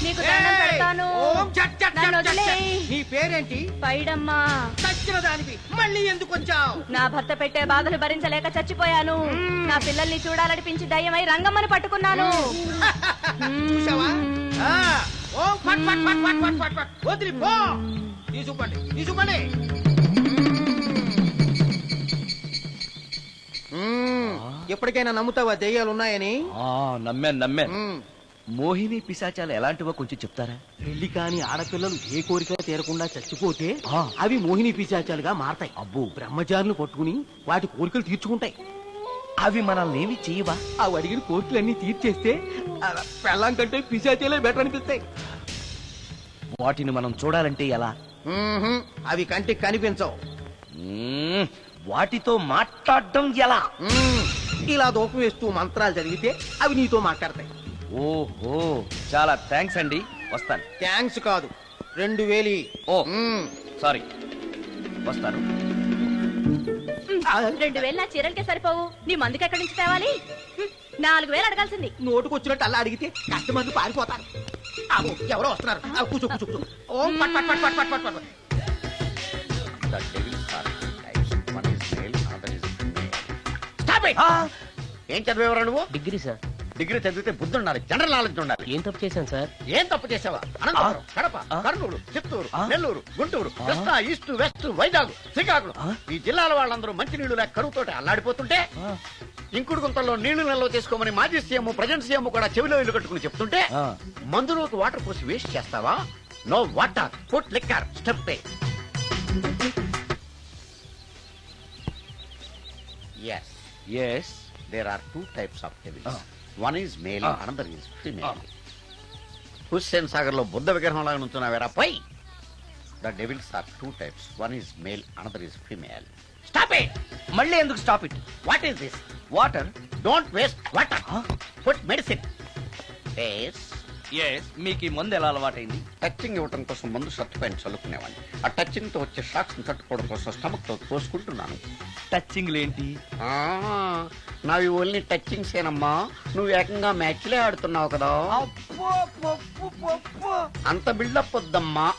నీకు దండం పెడతాను. నన్ను వదిలేయ్. నీ పేరేంటి? పైడమ్మా. చచ్చిన దానివి మళ్ళీ ఎందుకు వచ్చావు? నా భర్త పెట్టే బాధలు భరించలేక చచ్చిపోయాను. నా పిల్లల్ని చూడాలనిపించి దయ్యమై రంగమ్మని పట్టుకున్నాను. చూసావా? ఓం ఫట్ ఫట్ ఫట్ ఫట్ ఫట్ ఫట్ ఫట్. వదిలి పో. తీసుకుపండి తీసుకుపండి. ఎప్పటికైనా నమ్ముతావా దెయ్యాలు ఉన్నాయని? నమ్మాను. మోహిని పిశాచాలు ఎలాంటివో కొంచెం చెప్తారా? పెళ్లి కాని ఆడపిల్లలు ఏ కోరిక తీరకుండా చచ్చిపోతే అవి మోహిని పిశాచాలుగా మారతాయి. అబ్బో, బ్రహ్మచారులు పట్టుకుని వాటి కోరికలు తీర్చుకుంటాయి. అవి మనల్ని ఏమి చేయవా? అవి అడిగిన కోరికలన్నీ తీర్చేస్తే పెళ్ళం కంటే పిశాచాలే బెటర్ అనిపిస్తాయి. వాటిని మనం చూడాలంటే ఎలా? అవి కంటికి కనిపించవు. వాటితో మాట్లాడడం ఎలా? ఇలా దూపం వేస్తూ మంత్రాలు చదివితే అవి నీతో మాట్లాడతాయి. ఓహో, చాలా థ్యాంక్స్ అండి. వస్తాను. థ్యాంక్స్ కాదు, 2000. ఓ సారీ, వస్తాను. 2000 నా చీరలకే సరిపోవు. నీ మందుకి ఎక్కడి నుంచి తేవాలి? 4000 అడగాల్సింది. నోటుకొచ్చినట్టు అలా అడిగితే కస్టమర్లు పారిపోతారు. ఎవరో వస్తున్నారు. కూర్చో కూర్చో కూర్చో. ఓం పట్ పట్ పట్ పట్ పట్ పట్. ఏం చదివేవరా నువ్వు? Degree sir. డిగ్రీ చదివితే బుద్ధి ఉండాలి, జనరల్ నాలెడ్జ్ ఉండాలి. ఏం తప్పు చేశాను సార్? ఏం తప్పు చేసావా? అనంతపురం, కడప, కర్నూలు, చిత్తూరు, నెల్లూరు, గుంటూరు, కృష్ణా, ఈస్ట్, వెస్ట్, వైజాగ్, శ్రీకాకుళం, ఈ జిల్లాల వాళ్ళందరూ మంచినీళ్లు లేక కరువుతోటి అల్లాడిపోతుంటే ఇంకుడు గుంతల్లో నీళ్లు నిల్వ చేసుకోమని మాజీ సీఎం, ప్రజెంట్ సీఎం కూడా చెవిలో ఇల్లు కట్టుకుని చెప్తుంటే మందులోకి వాటర్ పోసి వేస్ట్ చేస్తావా? No water, put liquor, step. Yes. There are two types of devils. One is male, another is female. Hussain Sagar లో బుద్ధ విగ్రహం లాగా నుంచున్నావేరా పై. The devils are two types. One is male, another is female. Stop it! మళ్ళీ ఎందుకు stop it? What is this? Water. Don't waste water. Put medicine. Yes. మీకు ఈ మందు ఎలా అలవాటైంది? టచింగ్ ఇవ్వడం కోసం ముందు షర్ట్ పైన చల్లుకునేవాడిని. ఆ టచింగ్ తో వచ్చే షాక్స్ ని తట్టుకోవడం కోసం స్టమక్ తో తోసుకుంటున్నాను. టచింగ్ లేంటి? నావి ఓన్లీ టచింగ్స్ ఏనమ్మా. నువ్వు ఏకంగా మ్యాచ్లే ఆడుతున్నావు కదా. అంత బిల్డప్ వద్దమ్మా.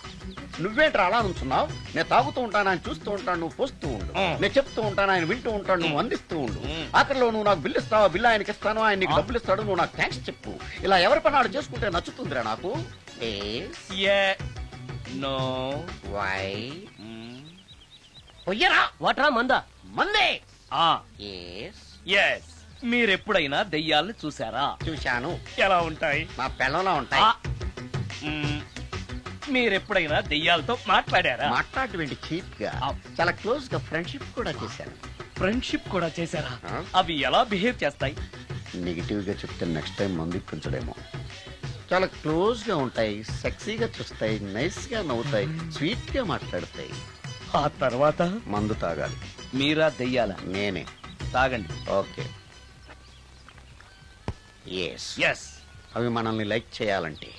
నువ్వేంట్రా అలా నుంచున్నావు? నేను తాగుతూ ఉంటాను, ఆయన చూస్తూ ఉంటాను, నువ్వు పోస్తూ ఉండు. నేను చెప్తూ ఉంటాను, ఆయన వింటూ ఉంటాడు, నువ్వు అందిస్తూ ఉండు. ఆఖరిలో నువ్వు నాకు బిల్లు ఇస్తావా, బిల్లు ఆయనకి ఇస్తాను, ఆయన నీకు డబ్బులు ఇస్తాడు, నువ్వు నాకు థ్యాంక్స్ చెప్పు. ఇలా ఎవరి పని ఆడు చేసుకుంటే నచ్చుతుందిరా నాకు. నో. వై? పొయ్యరా. వాటరా మందా? మందే. మీరెప్పుడైనా దెయ్యాలను చూసారా? చూశాను. ఎలా ఉంటాయి? నా పిల్లలా ఉంటాయి. మీరెప్పుడైనా దెయ్యాలతో మాట్లాడారా? మాట్లాడేటువంటి చీప్ గా, చాలా క్లోజ్ గా ఫ్రెండ్షిప్ కూడా చేశాను. ఫ్రెండ్షిప్ కూడా చేశారా? అవి ఎలా బిహేవ్ చేస్తాయి? నెగిటివ్ గా చెప్తే నెక్స్ట్ టైం మందు ఇప్పించడేమో. చాలా క్లోజ్ గా ఉంటాయి, సెక్సీగా చూస్తాయి, నైస్ గా నవ్వుతాయి, స్వీట్ గా మాట్లాడతాయి. ఆ తర్వాత మందు తాగాలి. మీరా దెయ్యాల? నేనే. తాగండి. ఓకే. ఎస్. అవి మనల్ని లైక్ చేయాలంటే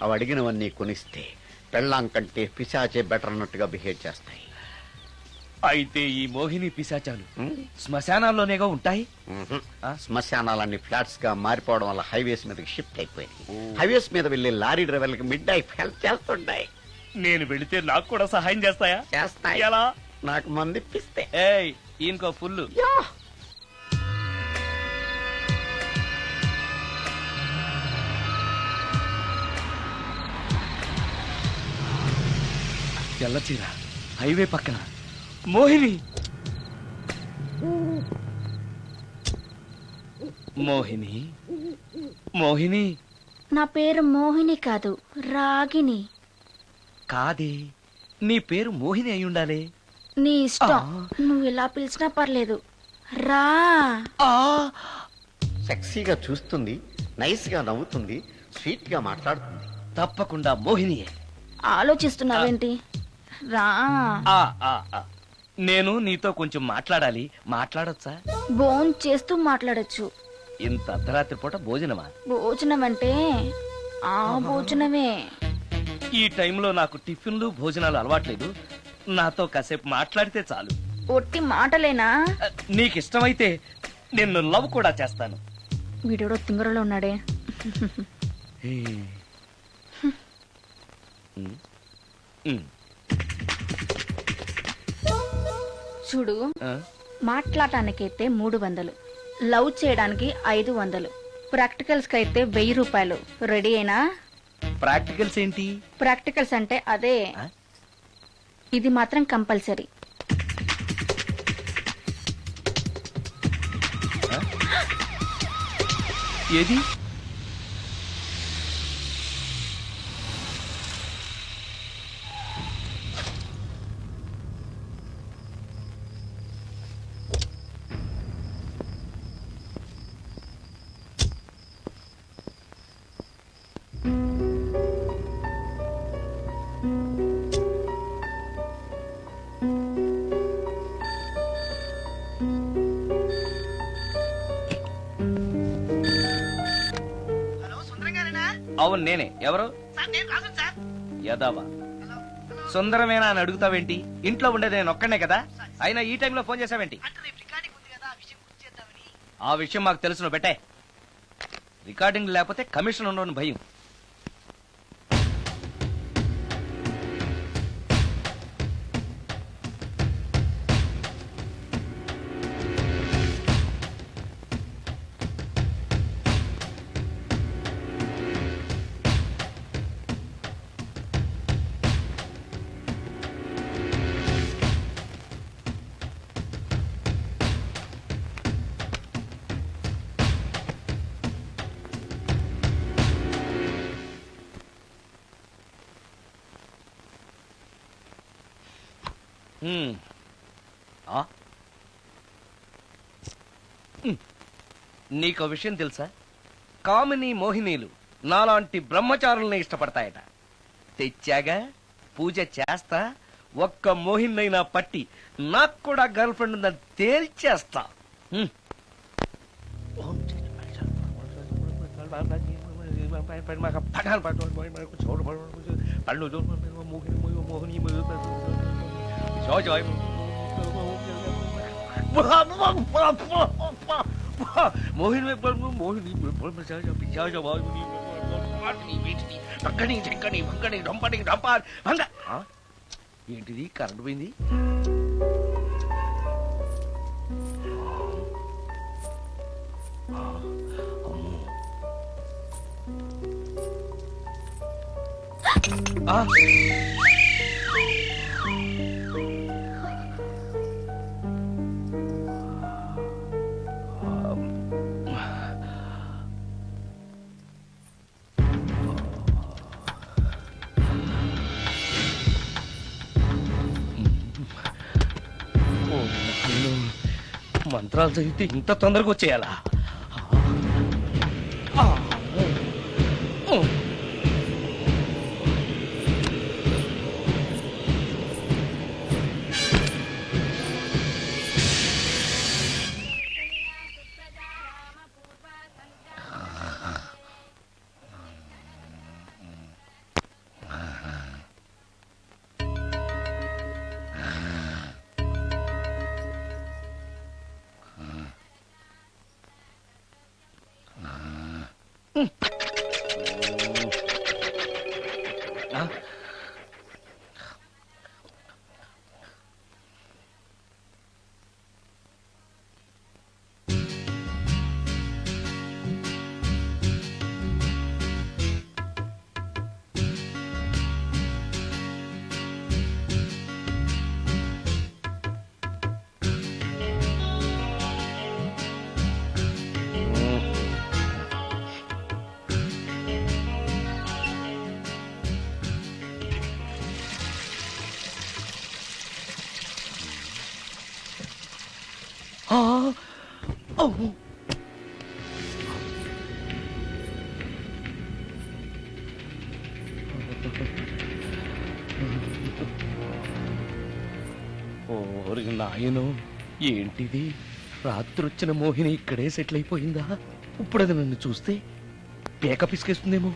అవి అడిగినవన్నీ కొనిస్తే పెళ్ళాం కంటే పిశాచే బెటర్ అన్నట్టుగా బిహేవ్ చేస్తాయి. అయితే ఈ మోహిని పిశాచాలు శ్మశానాల్లోనేగా ఉంటాయి? శ్మశానాలన్నీ ఫ్లాట్స్ గా మారిపోవడం వల్ల హైవేస్ మీదకి షిఫ్ట్ అయిపోయింది. హైవేస్ మీద వెళ్లే లారీ డ్రైవర్లకి మిడ్ నైట్ హెల్ప్ చేస్తుంటాయి. నేను వెళితే నాకు కూడా సహాయం చేస్తాయా? చేస్తాయి. ఎలా? నాకు మంది ఇప్పిస్తే. ఇంకో ఫుల్. తెల్లచీర, హైవే పక్కన మోహిని. మోహిని, మోహిని. నా పేరు మోహిని కాదు, రాగిని. కాదే, నీ పేరు మోహిని అయి ఉండాలి. నీ ఇష్టం, నువ్వు ఇలా పిలిచినా పర్లేదు. రా. సెక్సీగా చూస్తుంది, నైస్ గా నవ్వుతుంది, స్వీట్ గా మాట్లాడుతుంది. తప్పకుండా మోహినియే. ఆలోచిస్తున్నావేంటి? రా. నేను నీతో కొంచెం మాట్లాడాలి. మాట్లాడొచ్చా? భోజనం చేస్తూ మాట్లాడొచ్చు. ఇంత అర్ధరాత్రి పూట భోజనమా? భోజనం అంటే ఆ భోజనమే. ఈ టైంలో నాకు టిఫిన్లు భోజనాలు అలవాట్లేదు. నాతో కాసేపు మాట్లాడితే చాలు. ఒట్టి మాటలేనా? నీకిష్టమైతే నిన్ను లవ్ కూడా చేస్తాను. వీడెవడో తింగరలో ఉన్నాడే. చూడు, ఆ? మాట్లాడటానికైతే 300, లవ్ చేయడానికి 500, ప్రాక్టికల్స్ కి అయితే 1000 రూపాయలు. రెడీ అయినా? ప్రాక్టికల్స్ ఏంటి? ప్రాక్టికల్స్ అంటే అదే, ఆ? ఇది మాత్రం కంపల్సరీ. ఏది? అవును నేనే. ఎవరు? యదవా సుందరమేనా అని అడుగుతావేంటి? ఇంట్లో ఉండేది నేను ఒక్కనే కదా. అయినా ఈ టైంలో ఫోన్ చేసావేంటి? ఆ విషయం మాకు తెలుసును బెట్టే. రికార్డింగ్ లేకపోతే కమిషన్ ఉండని భయం. నీకో విషయం తెలుసా? కామిని మోహినీలు నాలాంటి బ్రహ్మచారుల్ని ఇష్టపడతాయట. తెచ్చాగా, పూజ చేస్తా, ఒక్క మోహినైనా పట్టి నాకు కూడా గర్ల్ ఫ్రెండ్ ఉందని తేల్చేస్తా. ఏంటిది? కరెంట్ పోయింది. మంత్రాలు చదివితే ఇంత తొందరగా వచ్చేయాలా? ఓరి నాయనో, ఏంటిది? రాత్రొచ్చిన మోహిని ఇక్కడే సెటిల్ అయిపోయిందా? ఇప్పుడు అది నన్ను చూస్తే పేక పిసికేస్తుందేమో.